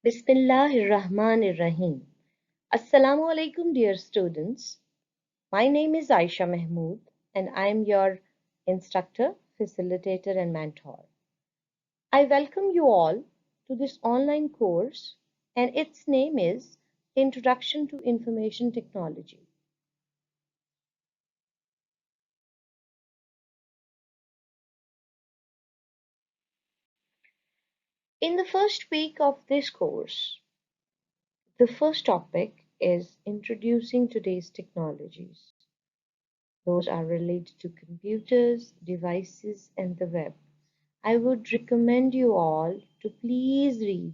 Bismillahirrahmanirrahim. Assalamu alaikum, dear students. My name is Aisha Mahmood, and I am your instructor, facilitator, and mentor. I welcome you all to this online course, and its name is Introduction to Information Technology. In the first week of this course, the first topic is introducing today's technologies. Those are related to computers, devices, and the web. I would recommend you all to please read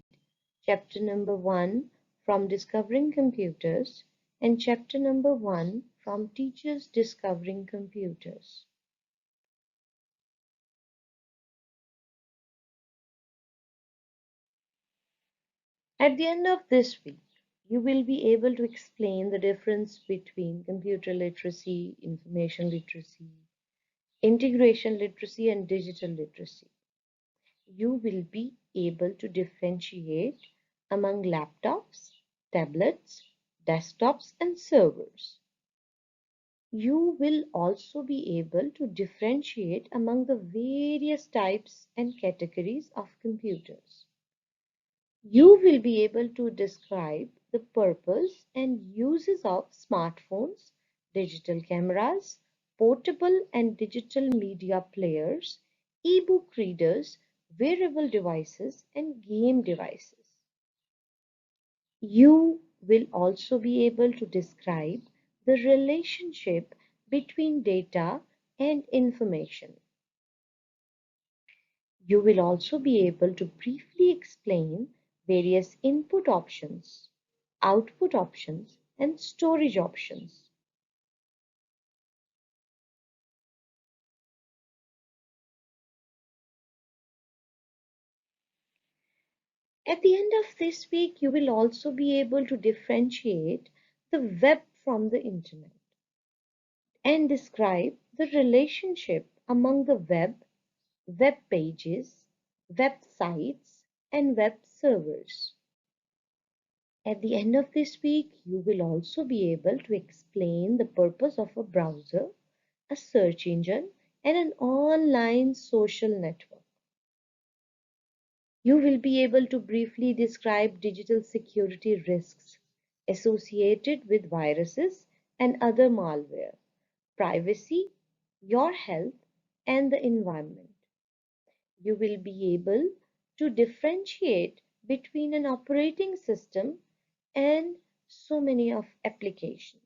chapter number 1 from Discovering Computers and chapter number 1 from Teachers Discovering Computers. At the end of this week, you will be able to explain the difference between computer literacy, information literacy, integration literacy, and digital literacy. You will be able to differentiate among laptops, tablets, desktops, and servers. You will also be able to differentiate among the various types and categories of computers. You will be able to describe the purpose and uses of smartphones, digital cameras, portable and digital media players, e-book readers, wearable devices, and game devices. You will also be able to describe the relationship between data and information. You will also be able to briefly explain various input options, output options, and storage options. At the end of this week, you will also be able to differentiate the web from the internet and describe the relationship among the web pages, websites, and web servers. At the end of this week, you will also be able to explain the purpose of a browser, a search engine, and an online social network. You will be able to briefly describe digital security risks associated with viruses and other malware, privacy, your health, and the environment. You will be able to differentiate between an operating system and so many of applications.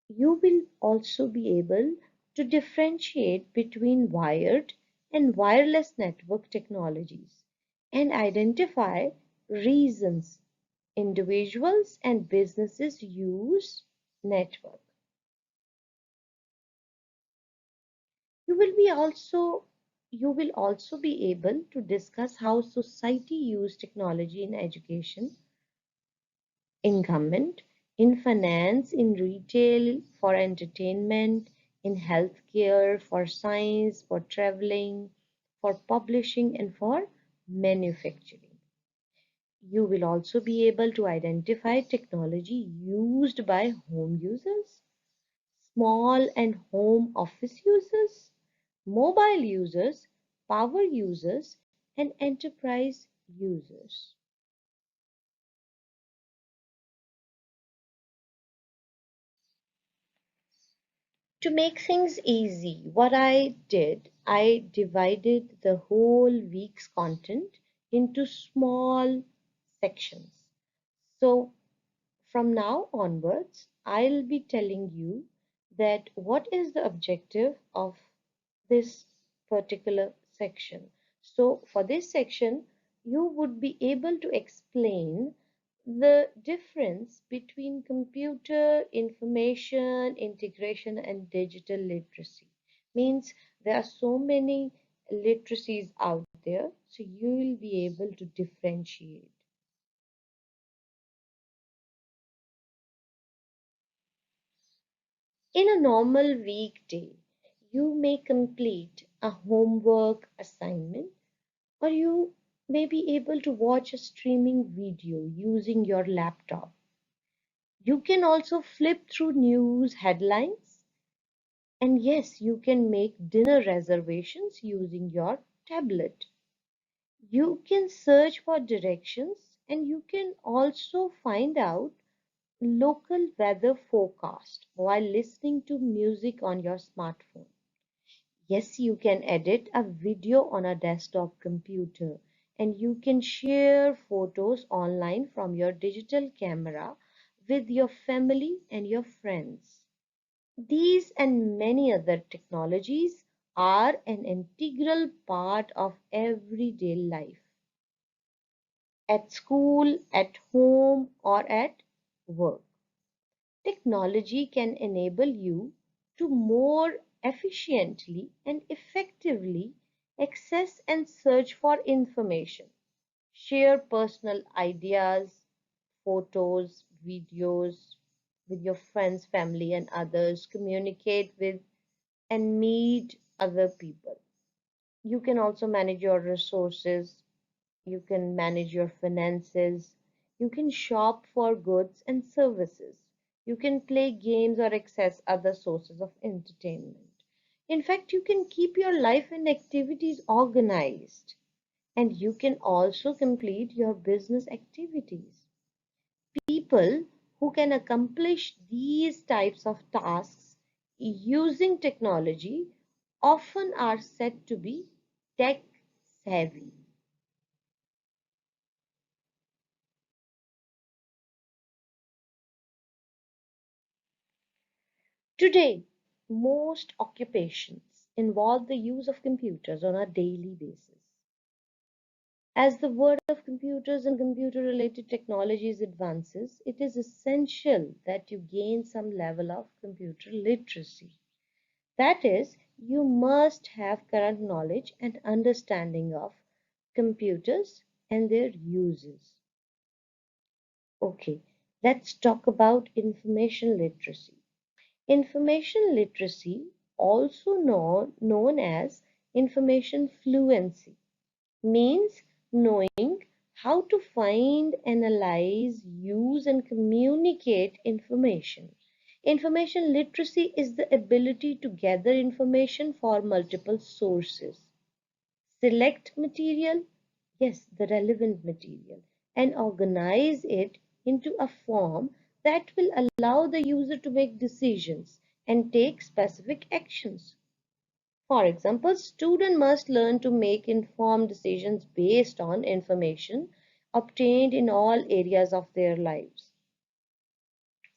You will also be able to differentiate between wired and wireless network technologies and identify reasons individuals and businesses use network. You will be also you will also be able to discuss how society use technology in education, in government, in finance, in retail, for entertainment, in healthcare, for science, for traveling, for publishing, and for manufacturing. You will also be able to identify technology used by home users, small and home office users, mobile users, power users, and enterprise users. To make things easy, what I did, I divided the whole week's content into small sections. So from now onwards, I'll be telling you that what is the objective of this particular section. So for this section, you would be able to explain the difference between computer information integration and digital literacy. Means there are so many literacies out there, so you will be able to differentiate. In a normal weekday, you may complete a homework assignment, or you may be able to watch a streaming video using your laptop. You can also flip through news headlines, and yes, you can make dinner reservations using your tablet. You can search for directions, and you can also find out local weather forecast while listening to music on your smartphone. Yes, you can edit a video on a desktop computer, and you can share photos online from your digital camera with your family and your friends. These and many other technologies are an integral part of everyday life, at school, at home, or at work. Technology can enable you to more efficiently and effectively access and search for information, share personal ideas, photos, videos with your friends, family, and others, communicate with and meet other people. You can also manage your resources, you can manage your finances, you can shop for goods and services, you can play games or access other sources of entertainment. In fact, you can keep your life and activities organized, and you can also complete your business activities. People who can accomplish these types of tasks using technology often are said to be tech savvy. Today, most occupations involve the use of computers on a daily basis. As the world of computers and computer related technologies advances, it is essential that you gain some level of computer literacy. That is, you must have current knowledge and understanding of computers and their uses. Okay, let's talk about information literacy. Information literacy, also known as information fluency, means knowing how to find, analyze, use, and communicate information. Information literacy is the ability to gather information from multiple sources, select material, yes, the relevant material, and organize it into a form that will allow the user to make decisions and take specific actions. For example, students must learn to make informed decisions based on information obtained in all areas of their lives.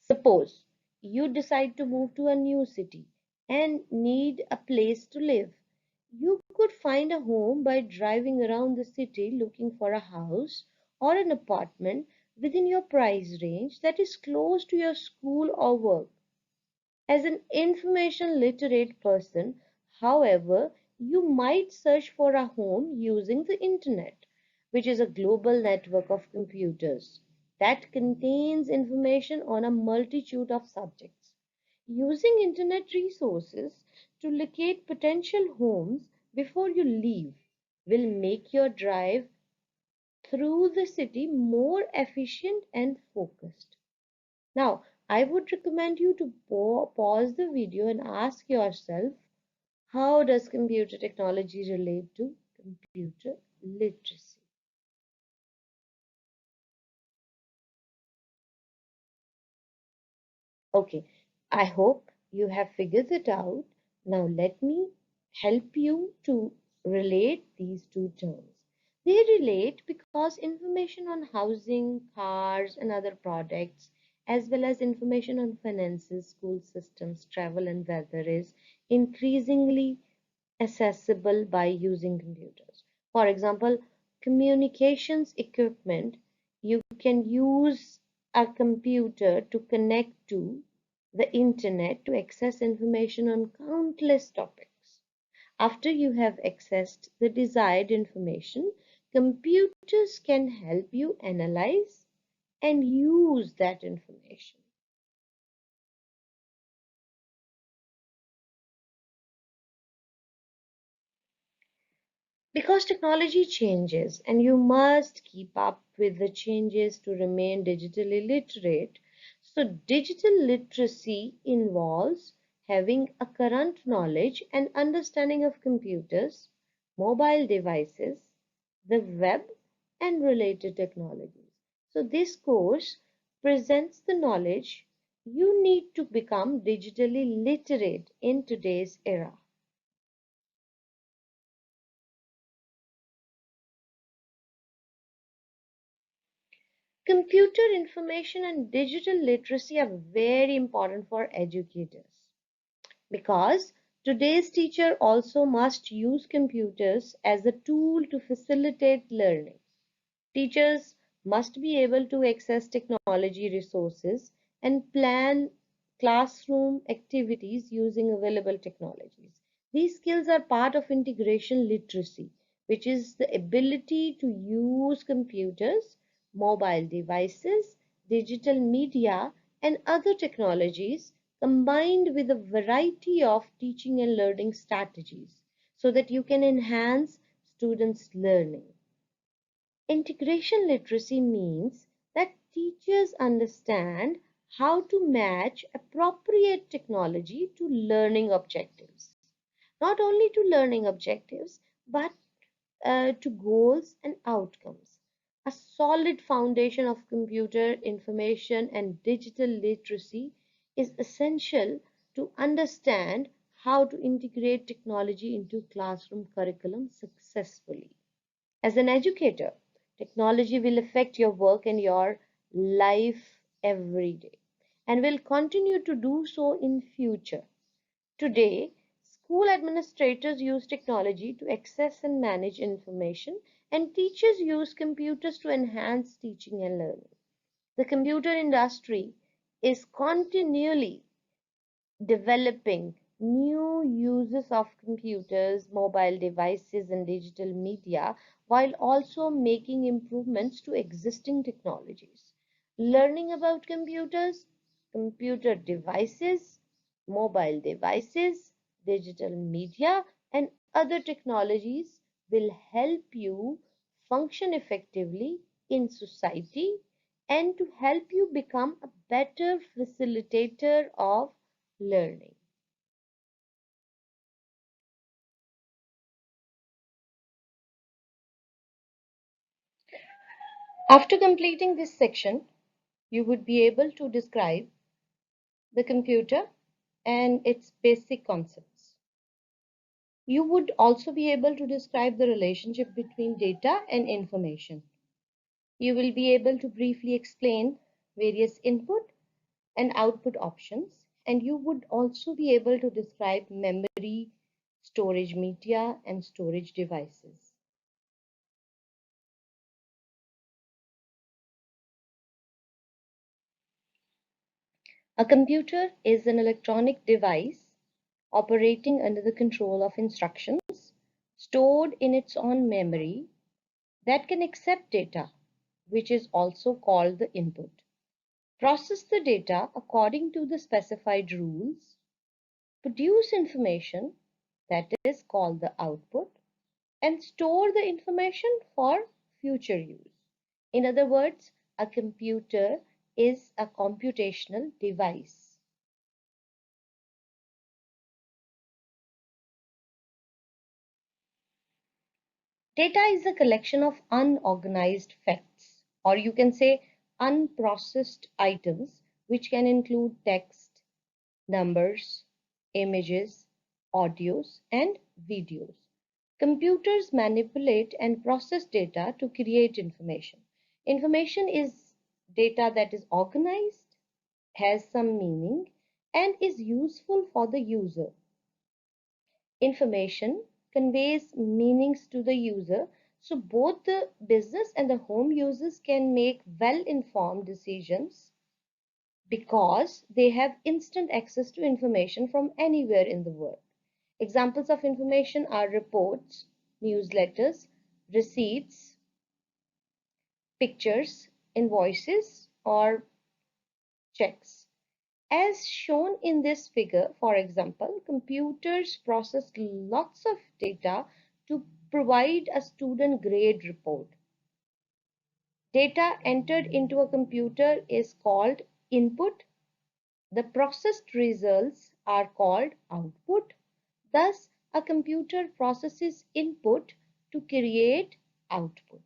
Suppose you decide to move to a new city and need a place to live. You could find a home by driving around the city looking for a house or an apartment within your price range that is close to your school or work. As an information literate person, however, you might search for a home using the internet, which is a global network of computers that contains information on a multitude of subjects. Using internet resources to locate potential homes before you leave will make your drive through the city more efficient and focused. Now, I would recommend you to pause the video and ask yourself, how does computer technology relate to computer literacy? Okay, I hope you have figured it out. Now, let me help you to relate these two terms. They relate because information on housing, cars, and other products, as well as information on finances, school systems, travel, and weather, is increasingly accessible by using computers. For example, communications equipment, you can use a computer to connect to the internet to access information on countless topics. After you have accessed the desired information, computers can help you analyze and use that information. Because technology changes and you must keep up with the changes to remain digitally literate. So, digital literacy involves having a current knowledge and understanding of computers, mobile devices, the web, and related technologies. So, this course presents the knowledge you need to become digitally literate in today's era. Computer information and digital literacy are very important for educators because today's teacher also must use computers as a tool to facilitate learning. Teachers must be able to access technology resources and plan classroom activities using available technologies. These skills are part of integration literacy, which is the ability to use computers, mobile devices, digital media, and other technologies combined with a variety of teaching and learning strategies so that you can enhance students' learning. Integration literacy means that teachers understand how to match appropriate technology to learning objectives. Not only to learning objectives, but to goals and outcomes. A solid foundation of computer information and digital literacy is essential to understand how to integrate technology into classroom curriculum successfully. As an educator, technology will affect your work and your life every day and will continue to do so in future. Today, school administrators use technology to access and manage information and teachers use computers to enhance teaching and learning. The computer industry is continually developing new uses of computers, mobile devices, and digital media while also making improvements to existing technologies. Learning about computers, computer devices, mobile devices, digital media, and other technologies will help you function effectively in society and to help you become a better facilitator of learning. After completing this section, you would be able to describe the computer and its basic concepts. You would also be able to describe the relationship between data and information. You will be able to briefly explain various input and output options, and you would also be able to describe memory, storage media, and storage devices. A computer is an electronic device operating under the control of instructions stored in its own memory that can accept data, which is also called the input, process the data according to the specified rules, produce information that is called the output, and store the information for future use. In other words, a computer is a computational device. Data is a collection of unorganized facts, or you can say unprocessed items, which can include text, numbers, images, audios, and videos. Computers manipulate and process data to create information. Information is data that is organized, has some meaning, and is useful for the user. Information conveys meanings to the user, so both the business and the home users can make well-informed decisions because they have instant access to information from anywhere in the world. Examples of information are reports, newsletters, receipts, pictures, invoices, or checks. As shown in this figure, for example, computers process lots of data to provide a student grade report. Data entered into a computer is called input. The processed results are called output. Thus, a computer processes input to create output.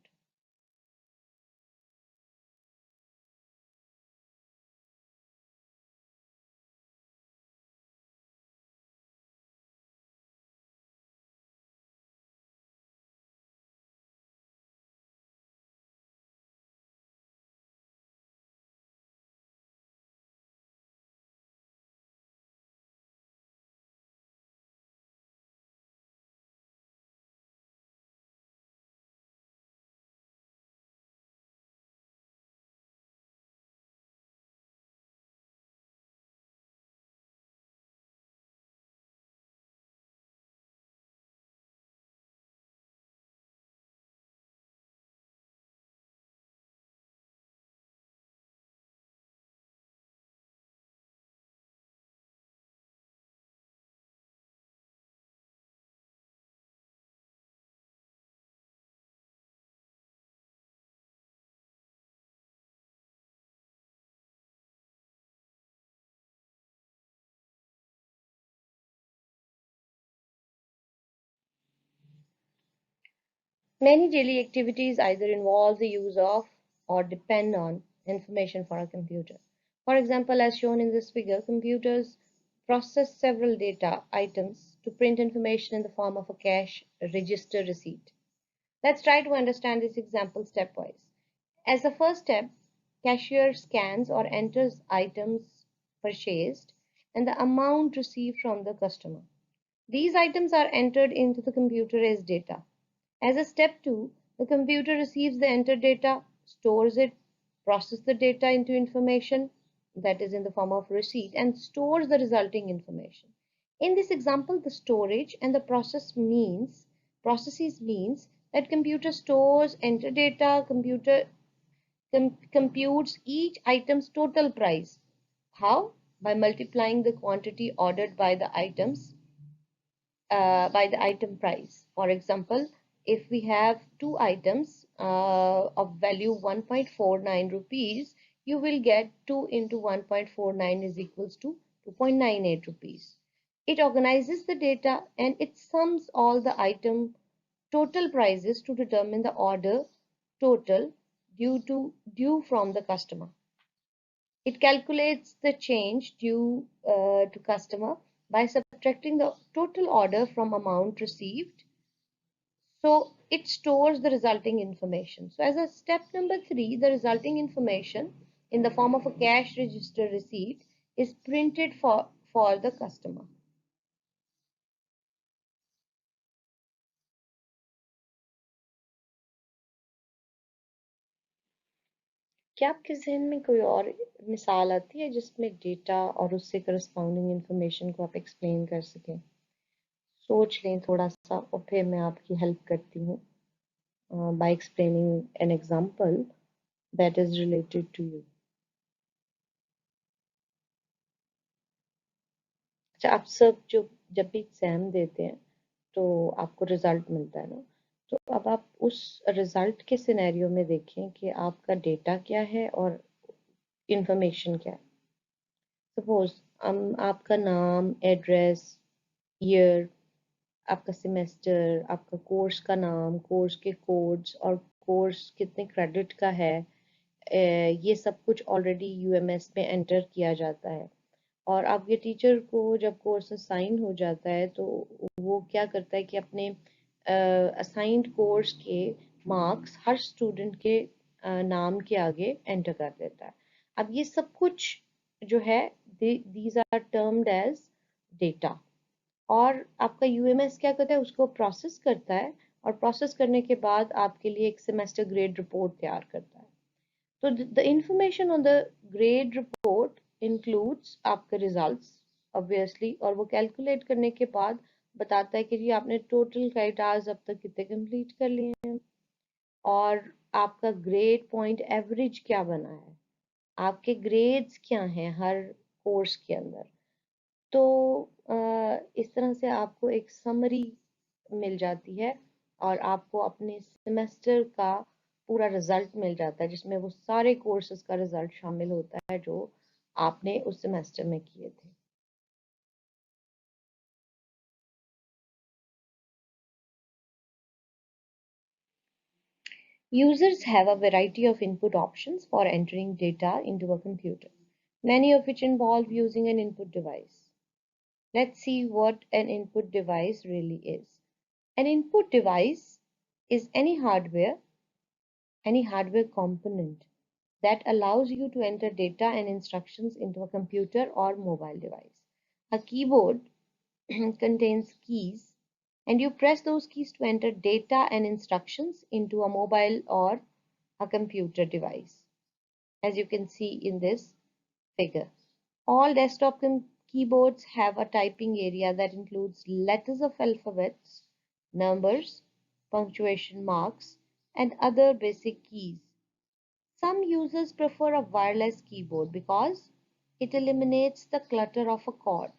Many daily activities either involve the use of or depend on information for a computer. For example, as shown in this figure, computers process several data items to print information in the form of a cash register receipt. Let's try to understand this example stepwise. As the first step, cashier scans or enters items purchased and the amount received from the customer. These items are entered into the computer as data. As a step 2, the computer receives the entered data, stores it, processes the data into information, that is in the form of receipt, and stores the resulting information. In this example, the storage and the processes means that computer stores entered data, computer computes each item's total price. How? By multiplying the quantity ordered by the item price. For example, if we have two items of value 1.49 rupees, you will get 2 into 1.49 is equals to 2.98 rupees. It organizes the data and it sums all the item total prices to determine the order total due from the customer. It calculates the change due to customer by subtracting the total order from amount received. So it stores the resulting information. So as a step number 3, the resulting information in the form of a cash register receipt is printed for the customer. क्या आपके जहन में कोई और मिसाल आती है जिसमें डेटा और उससे करस्पॉन्डिंग इंफॉर्मेशन को आप एक्सप्लेन कर सकें? सोच लें थोड़ा सा और फिर मैं आपकी हेल्प करती हूँ by explaining an example that is related to you. अच्छा, आप सब जब भी एग्जाम देते हैं तो आपको रिजल्ट मिलता है ना, तो अब आप उस रिजल्ट के सिनेरियो में देखें कि आपका डेटा क्या है और इंफॉर्मेशन क्या है. सपोज आपका नाम, एड्रेस, ईयर, आपका सेमेस्टर, आपका कोर्स का नाम, कोर्स के कोड्स और कोर्स कितने क्रेडिट का है, ये सब कुछ ऑलरेडी यूएमएस में एंटर किया जाता है. और आपके टीचर को जब कोर्स असाइन हो जाता है तो वो क्या करता है कि अपने असाइंड कोर्स के मार्क्स हर स्टूडेंट के नाम के आगे एंटर कर देता है. अब ये सब कुछ जो है these are termed as data. और आपका यूएमएस क्या करता है, उसको प्रोसेस करता है और प्रोसेस करने के बाद आपके लिए एक सेमेस्टर ग्रेड रिपोर्ट तैयार करता है. तो the information on the grade report includes आपके results obviously, और वो कैलकुलेट करने के बाद बताता है कि जी आपने टोटल क्रेडिट आवर्स अब तक कितने कंप्लीट कर लिए हैं और आपका ग्रेड पॉइंट एवरेज क्या बना है, आपके ग्रेड्स क्या हैं हर कोर्स के अंदर. तो इस तरह से आपको एक समरी मिल जाती है और आपको अपने सेमेस्टर का पूरा रिजल्ट मिल जाता है, जिसमें वो सारे कोर्सेज का रिजल्ट शामिल होता है जो आपने उस सेमेस्टर में किए थे। Users have a variety of input options for entering data into a computer, many of which involve using an input device. Let's see what an input device really is. An input device is any hardware component that allows you to enter data and instructions into a computer or mobile device. A keyboard contains keys, and you press those keys to enter data and instructions into a mobile or a computer device, as you can see in this figure. All desktop keyboards have a typing area that includes letters of alphabets, numbers, punctuation marks, and other basic keys. Some users prefer a wireless keyboard because it eliminates the clutter of a cord.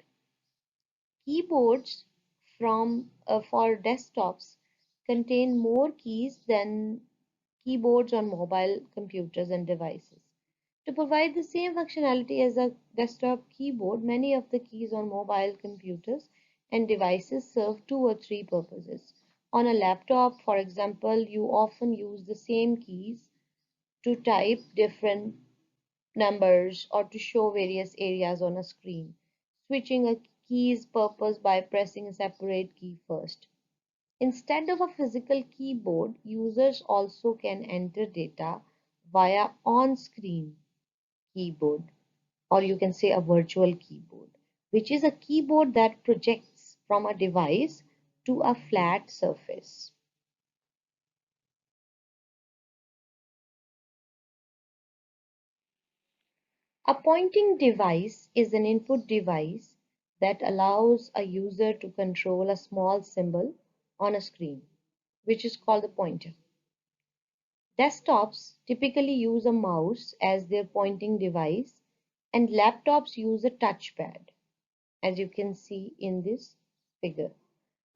Keyboards for desktops contain more keys than keyboards on mobile computers and devices. To provide the same functionality as a desktop keyboard, many of the keys on mobile computers and devices serve two or three purposes. On a laptop, for example, you often use the same keys to type different numbers or to show various areas on a screen, switching a key's purpose by pressing a separate key first. Instead of a physical keyboard, users also can enter data via on-screen keyboard, or you can say a virtual keyboard, which is a keyboard that projects from a device to a flat surface. A pointing device is an input device that allows a user to control a small symbol on a screen, which is called the pointer. Desktops typically use a mouse as their pointing device, and laptops use a touchpad, as you can see in this figure.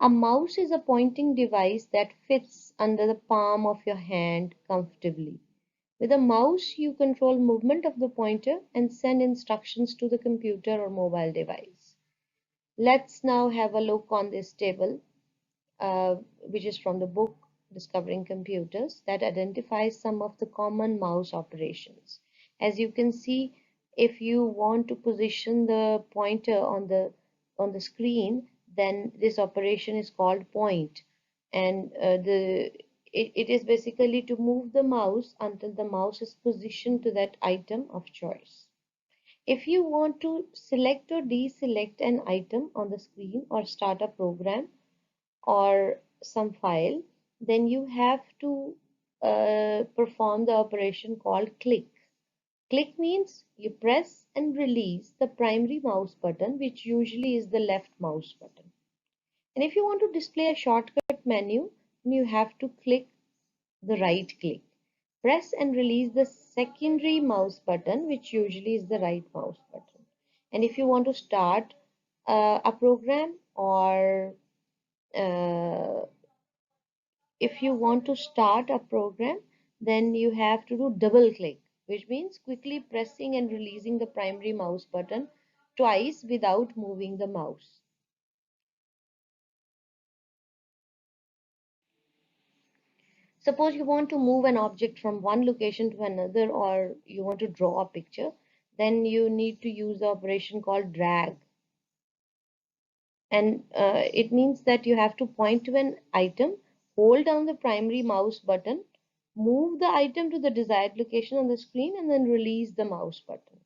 A mouse is a pointing device that fits under the palm of your hand comfortably. With a mouse, you control movement of the pointer and send instructions to the computer or mobile device. Let's now have a look on this table, which is from the book Discovering Computers, that identifies some of the common mouse operations. As you can see, if you want to position the pointer on the screen, then this operation is called point, and it is basically to move the mouse until the mouse is positioned to that item of choice. If you want to select or deselect an item on the screen or start a program or some file, then you have to perform the operation called click. Click means you press and release the primary mouse button, which usually is the left mouse button. And if you want to display a shortcut menu, then you have to click the right click. Press and release the secondary mouse button, which usually is the right mouse button. And if you want to start a program, or uh, if you want to start a program, then you have to do double click, which means quickly pressing and releasing the primary mouse button twice without moving the mouse. Suppose you want to move an object from one location to another, or you want to draw a picture, then you need to use the operation called drag. And it means that you have to point to an item, hold down the primary mouse button, move the item to the desired location on the screen, and then release the mouse button.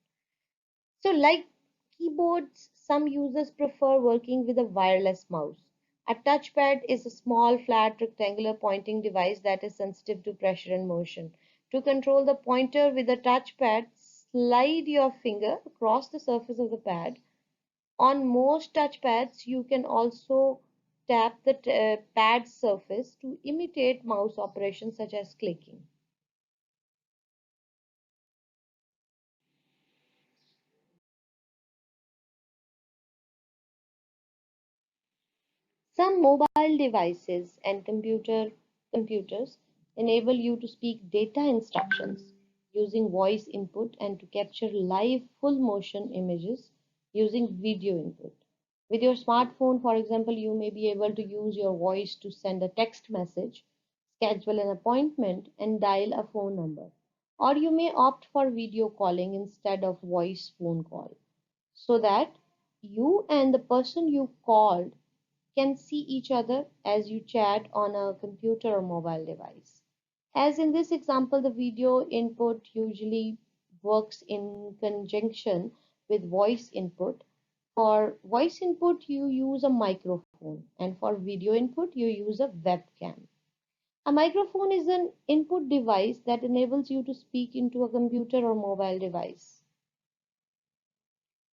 So like keyboards, some users prefer working with a wireless mouse. A touchpad is a small flat rectangular pointing device that is sensitive to pressure and motion. To control the pointer with a touchpad, slide your finger across the surface of the pad. On most touchpads, you can also tap the pad surface to imitate mouse operations such as clicking. Some mobile devices and computers enable you to speak data instructions using voice input and to capture live full motion images using video input. With your smartphone, for example, you may be able to use your voice to send a text message, schedule an appointment, and dial a phone number. Or you may opt for video calling instead of voice phone call so that you and the person you called can see each other as you chat on a computer or mobile device. As in this example, the video input usually works in conjunction with voice input. For voice input, you use a microphone, and for video input, you use a webcam. A microphone is an input device that enables you to speak into a computer or mobile device.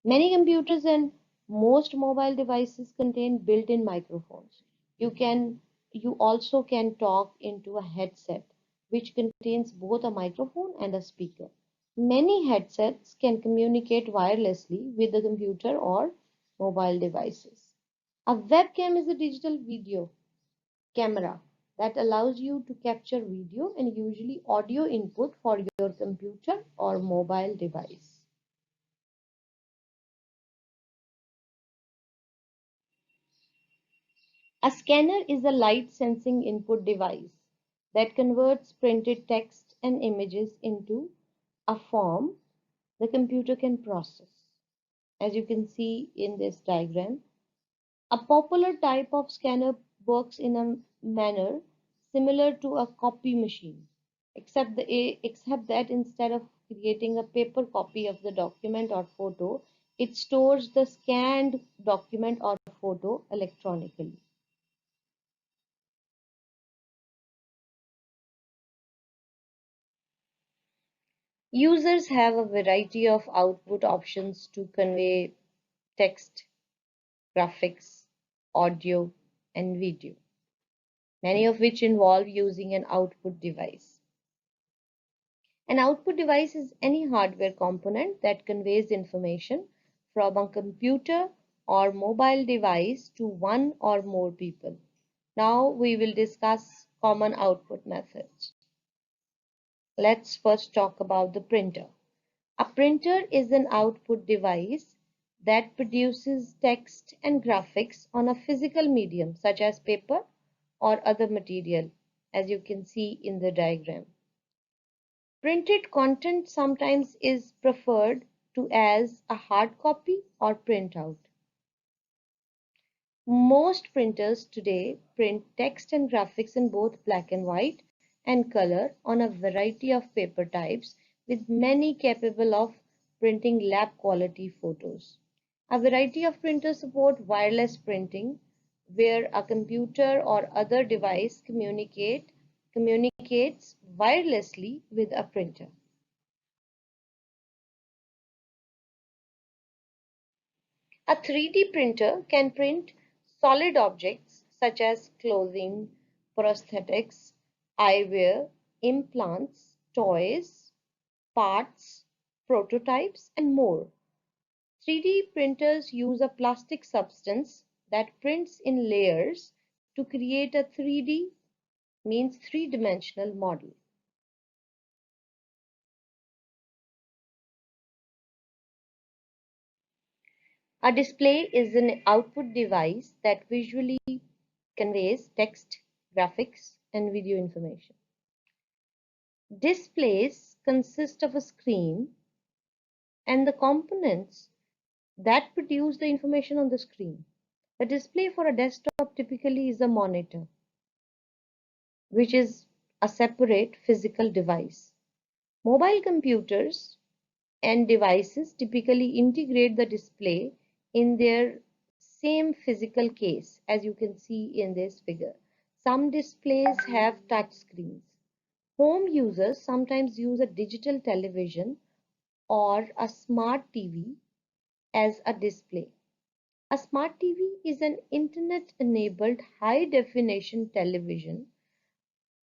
Many computers and most mobile devices contain built-in microphones. You can you also can talk into a headset which contains both a microphone and a speaker. Many headsets can communicate wirelessly with the computer or mobile devices. A webcam is a digital video camera that allows you to capture video and usually audio input for your computer or mobile device. A scanner is a light-sensing input device that converts printed text and images into a form the computer can process. As you can see in this diagram, a popular type of scanner works in a manner similar to a copy machine, except that instead of creating a paper copy of the document or photo, it stores the scanned document or photo electronically. Users have a variety of output options to convey text, graphics, audio, and video, many of which involve using an output device. An output device is any hardware component that conveys information from a computer or mobile device to one or more people. Now we will discuss common output methods. Let's first talk about the printer. A printer is an output device that produces text and graphics on a physical medium such as paper or other material, as you can see in the diagram. Printed content sometimes is preferred to as a hard copy or printout. Most printers today print text and graphics in both black and white and color on a variety of paper types, with many capable of printing lab quality photos. A variety of printers support wireless printing, where a computer or other device communicates wirelessly with a printer. A 3D printer can print solid objects such as clothing, prosthetics, eyewear, implants, toys, parts, prototypes, and more. 3D printers use a plastic substance that prints in layers to create a 3D, means three-dimensional model. A display is an output device that visually conveys text, graphics, and video information. Displays consist of a screen and the components that produce the information on the screen. The display for a desktop typically is a monitor, which is a separate physical device. Mobile computers and devices typically integrate the display in their same physical case, as you can see in this figure. Some displays have touch screens. Home users sometimes use a digital television or a smart TV as a display. A smart TV is an internet-enabled high-definition television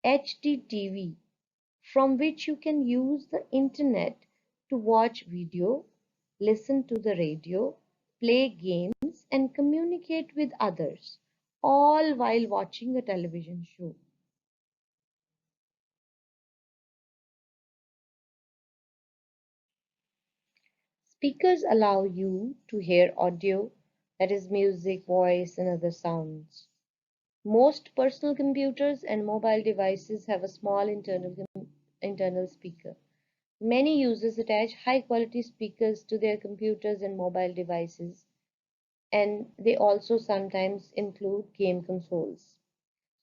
(HDTV) from which you can use the internet to watch video, listen to the radio, play games, and communicate with others. all while watching a television show. Speakers allow you to hear audio, that is music, voice, and other sounds. Most personal computers and mobile devices have a small internal speaker. Many users attach high quality speakers to their computers and mobile devices, and they also sometimes include game consoles.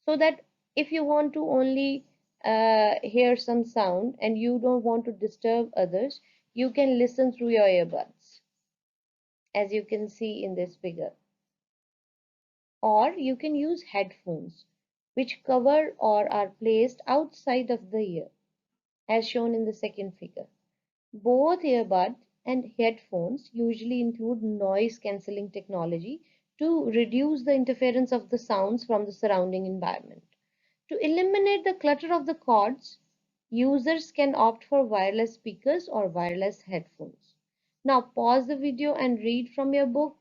So that if you want to only hear some sound and you don't want to disturb others, you can listen through your earbuds, as you can see in this figure. Or you can use headphones, which cover or are placed outside of the ear, as shown in the second figure. Both earbud and headphones usually include noise cancelling technology to reduce the interference of the sounds from the surrounding environment. To eliminate the clutter of the cords, users can opt for wireless speakers or wireless headphones. Now pause the video and read from your book,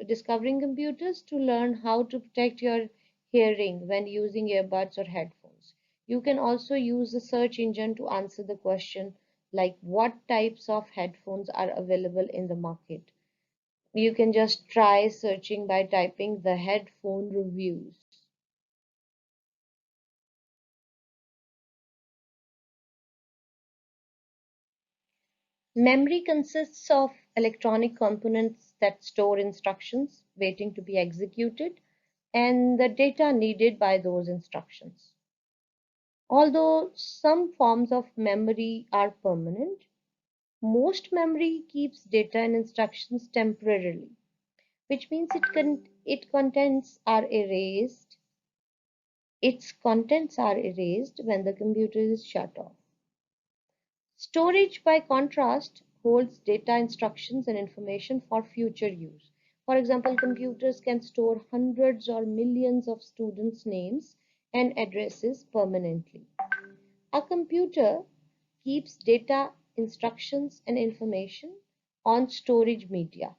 Discovering Computers, to learn how to protect your hearing when using earbuds or headphones. You can also use the search engine to answer the question like what types of headphones are available in the market. You can just try searching by typing the headphone reviews. Memory consists of electronic components that store instructions waiting to be executed and the data needed by those instructions. Although some forms of memory are permanent, most memory keeps data and instructions temporarily, which means it contents are erased. Its contents are erased when the computer is shut off. Storage, by contrast, holds data, instructions, and information for future use. For example, computers can store hundreds or millions of students' names and addresses permanently. A computer keeps data, instructions, and information on storage media.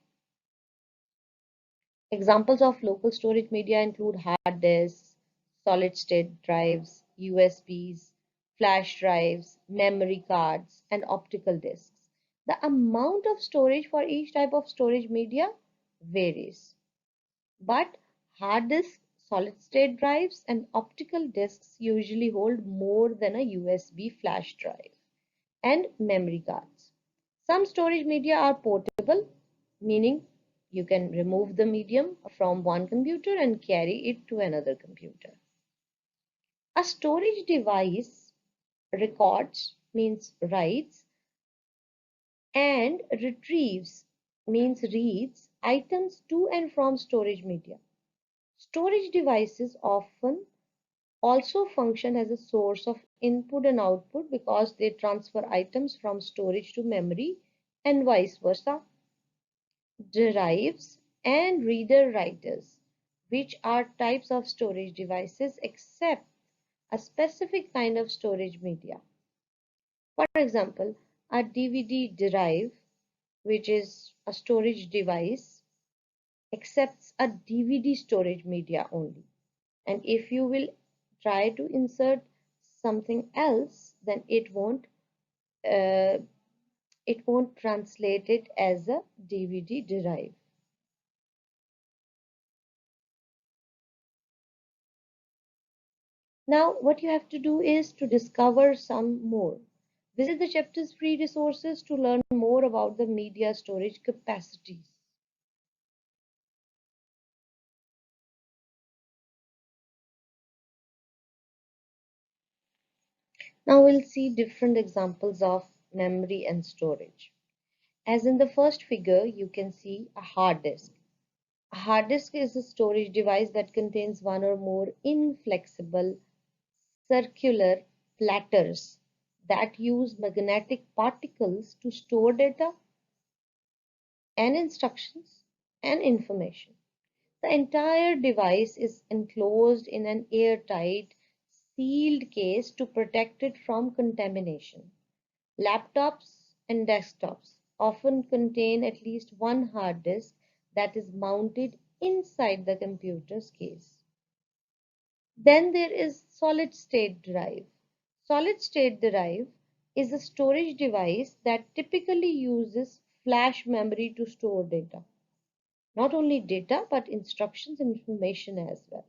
Examples of local storage media include hard disks, solid-state drives, USBs, flash drives, memory cards, and optical disks. The amount of storage for each type of storage media varies, but hard disks, solid-state drives, and optical disks usually hold more than a USB flash drive and memory cards. Some storage media are portable, meaning you can remove the medium from one computer and carry it to another computer. A storage device records, means writes, and retrieves, means reads, items to and from storage media. Storage devices often also function as a source of input and output because they transfer items from storage to memory and vice versa. Drives and reader writers, which are types of storage devices, accept a specific kind of storage media. For example, a DVD drive, which is a storage device, accepts a DVD storage media only. And if you will try to insert something else, then uh, it won't translate it as a DVD drive. Now, what you have to do is to discover some more. Visit the chapter's free resources to learn more about the media storage capacities. Now we'll see different examples of memory and storage. As in the first figure, you can see a hard disk. A hard disk is a storage device that contains one or more inflexible circular platters that use magnetic particles to store data and instructions and information. The entire device is enclosed in an airtight, sealed case to protect it from contamination. Laptops and desktops often contain at least one hard disk that is mounted inside the computer's case. Then there is solid state drive. Solid state drive is a storage device that typically uses flash memory to store data. Not only data, but instructions and information as well.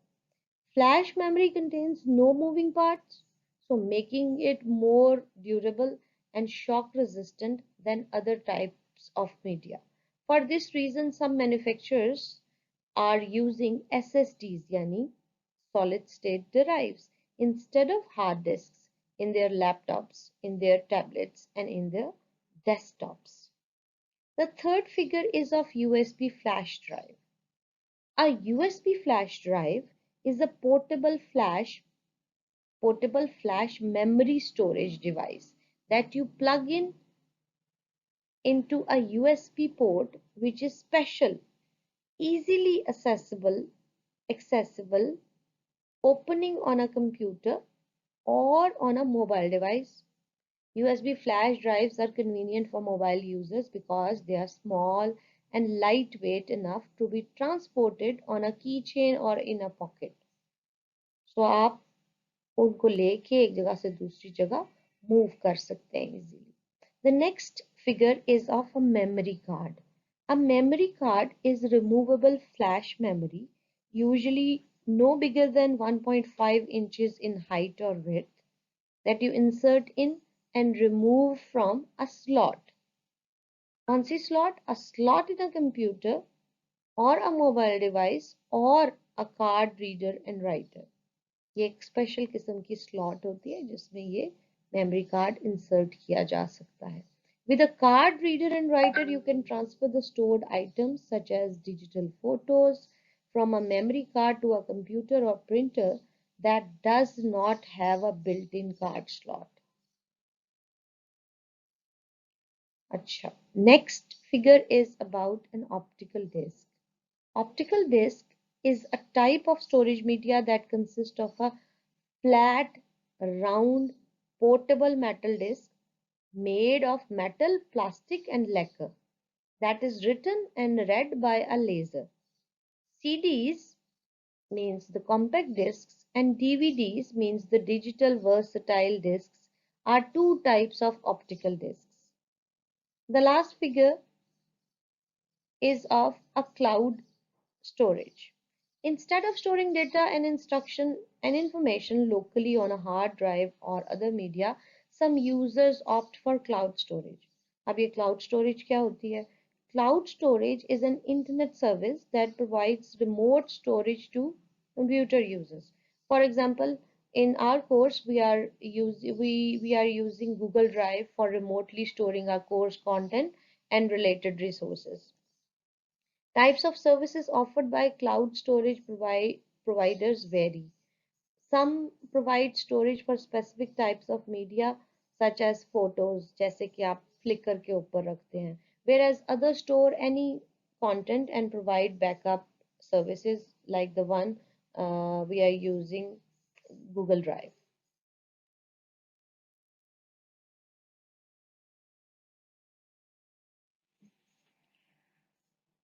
Flash memory contains no moving parts, so making it more durable and shock resistant than other types of media. For this reason, some manufacturers are using SSDs, yani solid state drives, instead of hard disks in their laptops, in their tablets, and in their desktops. The third figure is of USB flash drive. A USB flash drive is a portable flash memory storage device that you plug in into a USB port, which is special, easily accessible, opening on a computer or on a mobile device. USB flash drives are convenient for mobile users because they are small and lightweight enough to be transported on a keychain or in a pocket. So आप उनको लेके एक जगह से दूसरी जगह move कर सकते हैं easily. The next figure is of a memory card. A memory card is removable flash memory, usually no bigger than 1.5 inches in height or width, that you insert in and remove from a slot. कौन सी slot? A slot in a computer or a mobile device or a card reader and writer. ये एक special किस्म की slot होती है जिसमें ये memory card insert किया जा सकता है. With a card reader and writer, you can transfer the stored items such as digital photos from a memory card to a computer or printer that does not have a built-in card slot. Acha. Next figure is about an optical disc. Optical disc is a type of storage media that consists of a flat, round, portable metal disc made of metal, plastic, and lacquer that is written and read by a laser. CDs means the compact discs and DVDs means the digital versatile discs are two types of optical discs. The last figure is of a cloud storage. Instead of storing data and instruction and information locally on a hard drive or other media, some users opt for cloud storage. अब ये cloud storage क्या होती है? Cloud storage is an internet service that provides remote storage to computer users. For example, in our course, we are using Google Drive for remotely storing our course content and related resources. Types of services offered by cloud storage providers vary. Some provide storage for specific types of media such as photos, जैसे कि आप Flickr के ऊपर रखते हैं, whereas others store any content and provide backup services like the one we are using, Google Drive.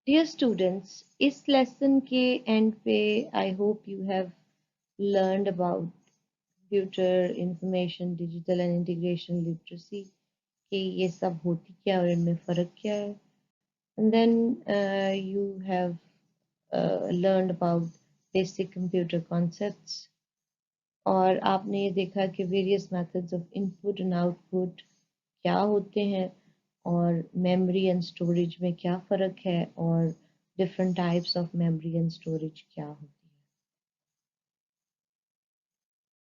Dear students, इस lesson के end पे I hope you have learned about computer, information, digital and integration literacy कि ये सब होती क्या और इनमें फ़र्क क्या है. And then you have learned about basic computer concepts और आपने ये देखा कि various methods of input and output क्या होते हैं और memory and storage में क्या फ़र्क है और different types of memory and storage क्या होती है.